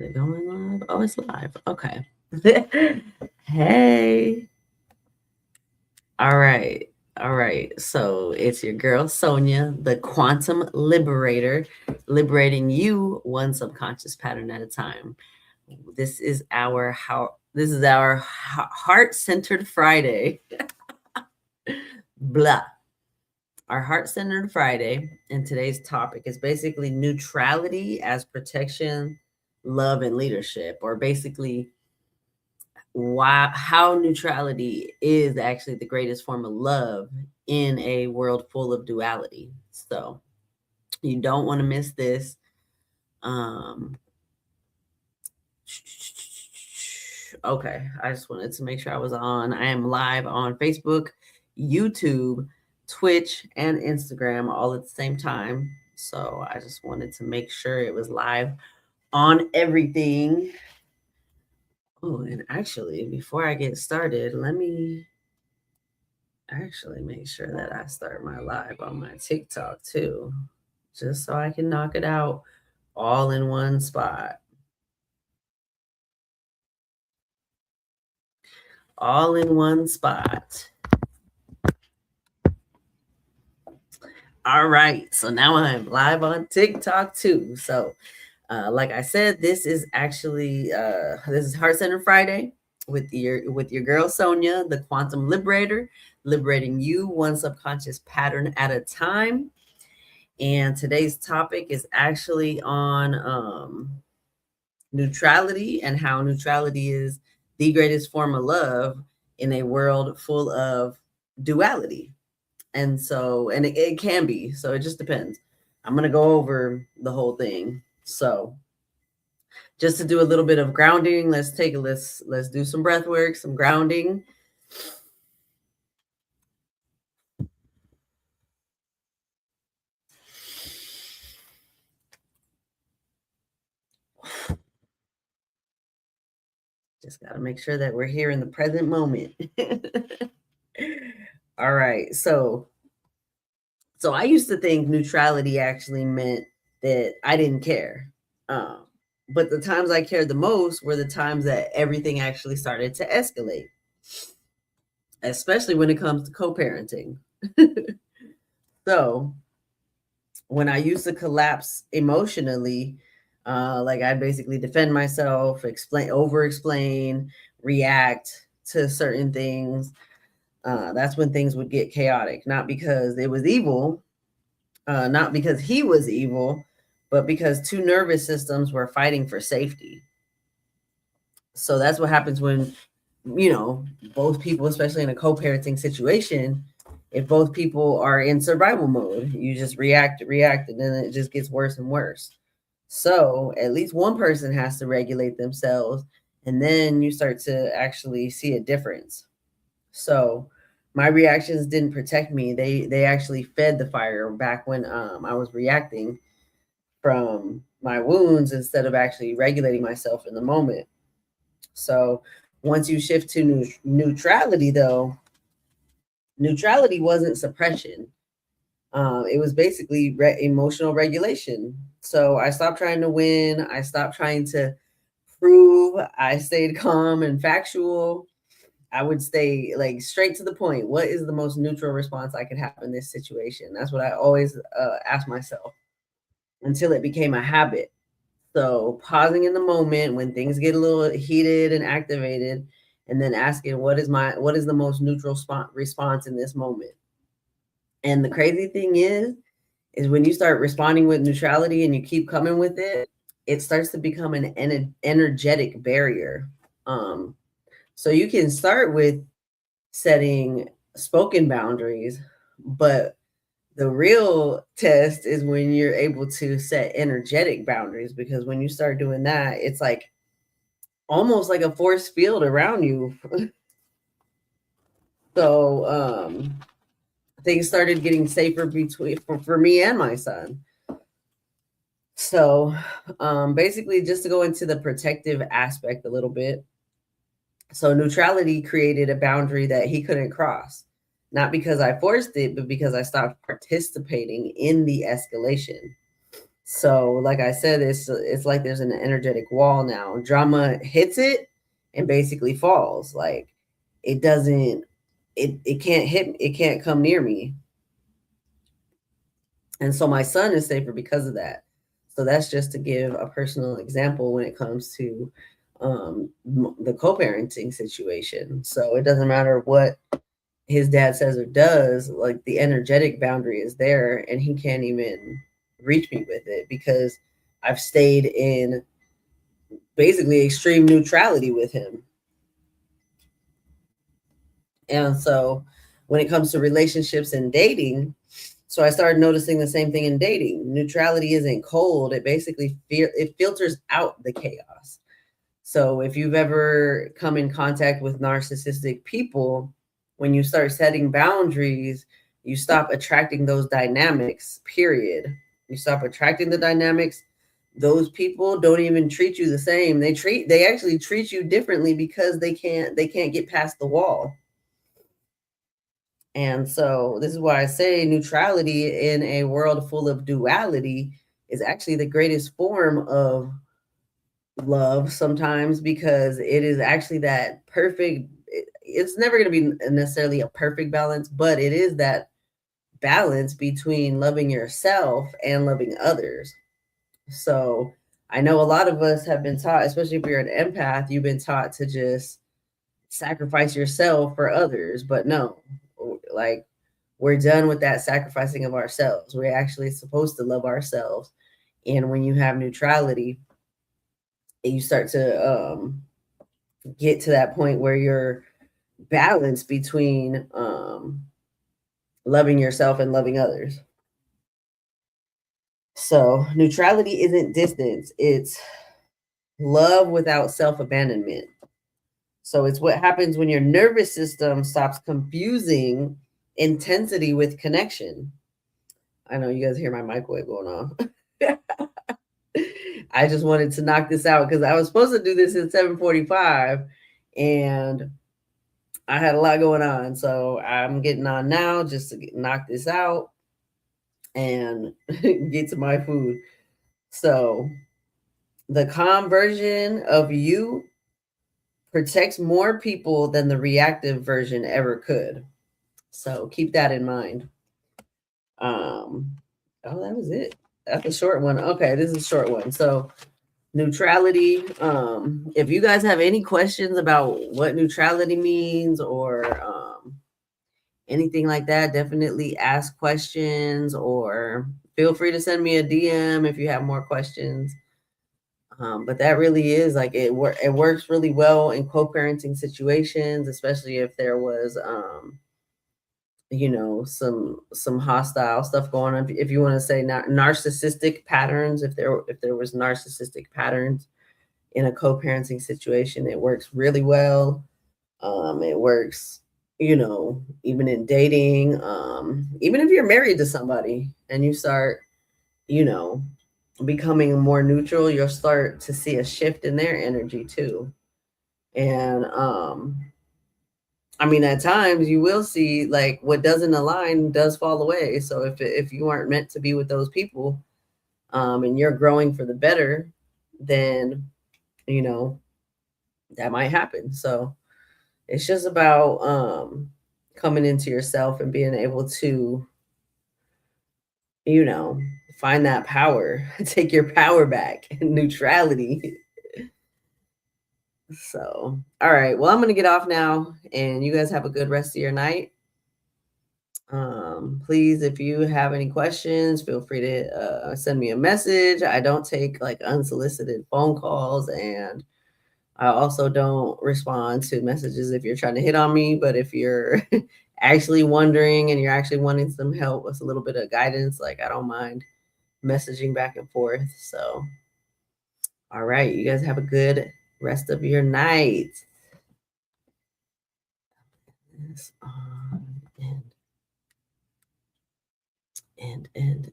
Is it going live? Oh, it's live. Okay. Hey. All right. All right. So it's your girl, Sonia, the quantum liberator, liberating you one subconscious pattern at a time. This is our heart-centered Friday. Blah. Our heart-centered Friday, and today's topic is basically neutrality as protection, love, and leadership, or basically how neutrality is actually the greatest form of love in a world full of duality. So you don't want to miss this. Um, okay, I just wanted to make sure I was on. I am live on Facebook, YouTube, Twitch, and Instagram all at the same time. So I just wanted to make sure it was live on everything. Oh, and actually, before I get started, let me actually make sure that I start my live on my TikTok too, just so I can knock it out all in one spot. All in one spot. All right. So now I'm live on TikTok too. So like I said, this is Heart Center Friday with your girl Sonia, the quantum liberator, liberating you one subconscious pattern at a time. And today's topic is actually on neutrality and how neutrality is the greatest form of love in a world full of duality. And so, and it can be, so it just depends. I'm going to go over the whole thing. So just to do a little bit of grounding, let's do some breath work, some grounding. Just got to make sure that we're here in the present moment. All right. So I used to think neutrality actually meant that I didn't care. But the times I cared the most were the times that everything actually started to escalate, especially when it comes to co-parenting. So when I used to collapse emotionally, like I'd basically defend myself, over explain, react to certain things. That's when things would get chaotic, not because it was evil, not because he was evil, but because two nervous systems were fighting for safety. So that's what happens when, both people, especially in a co-parenting situation, if both people are in survival mode, you just react, and then it just gets worse and worse. So at least one person has to regulate themselves, and then you start to actually see a difference. So my reactions didn't protect me. They actually fed the fire back when I was reacting from my wounds instead of actually regulating myself in the moment. So once you shift to neutrality, though, neutrality wasn't suppression. It was basically emotional regulation. So I stopped trying to win. I stopped trying to prove. I stayed calm and factual. I would stay like straight to the point. What is the most neutral response I could have in this situation? That's what I always ask myself until it became a habit. So pausing in the moment when things get a little heated and activated, and then asking what is the most neutral response in this moment. And the crazy thing is when you start responding with neutrality and you keep coming with it, it starts to become an energetic barrier. So you can start with setting spoken boundaries, but the real test is when you're able to set energetic boundaries, because when you start doing that, it's like almost like a force field around you. So things started getting safer for me and my son. So basically, just to go into the protective aspect a little bit. So neutrality created a boundary that he couldn't cross, not because I forced it, but because I stopped participating in the escalation. So, like I said, it's like there's an energetic wall now. Drama hits it and basically falls. Like it doesn't, it can't hit, it can't come near me. And so my son is safer because of that. So that's just to give a personal example when it comes to the co-parenting situation. So it doesn't matter what his dad says or does, like the energetic boundary is there and he can't even reach me with it because I've stayed in basically extreme neutrality with him. And so when it comes to relationships and dating, so I started noticing the same thing in dating. Neutrality isn't cold. It basically it filters out the chaos. So if you've ever come in contact with narcissistic people, when you start setting boundaries, you stop attracting those dynamics, period. You stop attracting the dynamics. Those people don't even treat you the same. They actually treat you differently because they can't get past the wall. And so this is why I say neutrality in a world full of duality is actually the greatest form of love sometimes because it is actually that perfect. It's never going to be necessarily a perfect balance, but it is that balance between loving yourself and loving others. So I know a lot of us have been taught, especially if you're an empath, you've been taught to just sacrifice yourself for others. But no, like we're done with that sacrificing of ourselves. We're actually supposed to love ourselves. And when you have neutrality, you start to get to that point where you're balanced between loving yourself and loving others. So neutrality isn't distance, it's love without self-abandonment. So it's what happens when your nervous system stops confusing intensity with connection. I know you guys hear my microwave going on. I just wanted to knock this out because I was supposed to do this at 7:45 and I had a lot going on. So I'm getting on now just to knock this out and get to my food. So the calm version of you protects more people than the reactive version ever could. So keep that in mind. Oh, that was it. That's a short one. Okay, this is a short one. So neutrality. If you guys have any questions about what neutrality means or anything like that, definitely ask questions or feel free to send me a DM if you have more questions. But that really is like it works really well in co-parenting situations, especially if there was some hostile stuff going on. If you want to say narcissistic patterns, if there was narcissistic patterns in a co-parenting situation, it works really well. It works, even in dating. Even if you're married to somebody and you start, you know, becoming more neutral, you'll start to see a shift in their energy too. And I mean, at times you will see like what doesn't align does fall away. So if you aren't meant to be with those people, and you're growing for the better, then you know that might happen. So it's just about coming into yourself and being able to, you know, find that power, take your power back, neutrality. So, all right. Well, I'm going to get off now and you guys have a good rest of your night. Please, if you have any questions, feel free to send me a message. I don't take like unsolicited phone calls and I also don't respond to messages if you're trying to hit on me, but if you're actually wondering and you're actually wanting some help with a little bit of guidance, like I don't mind messaging back and forth. So, all right, you guys have a good rest of your night. Yes, and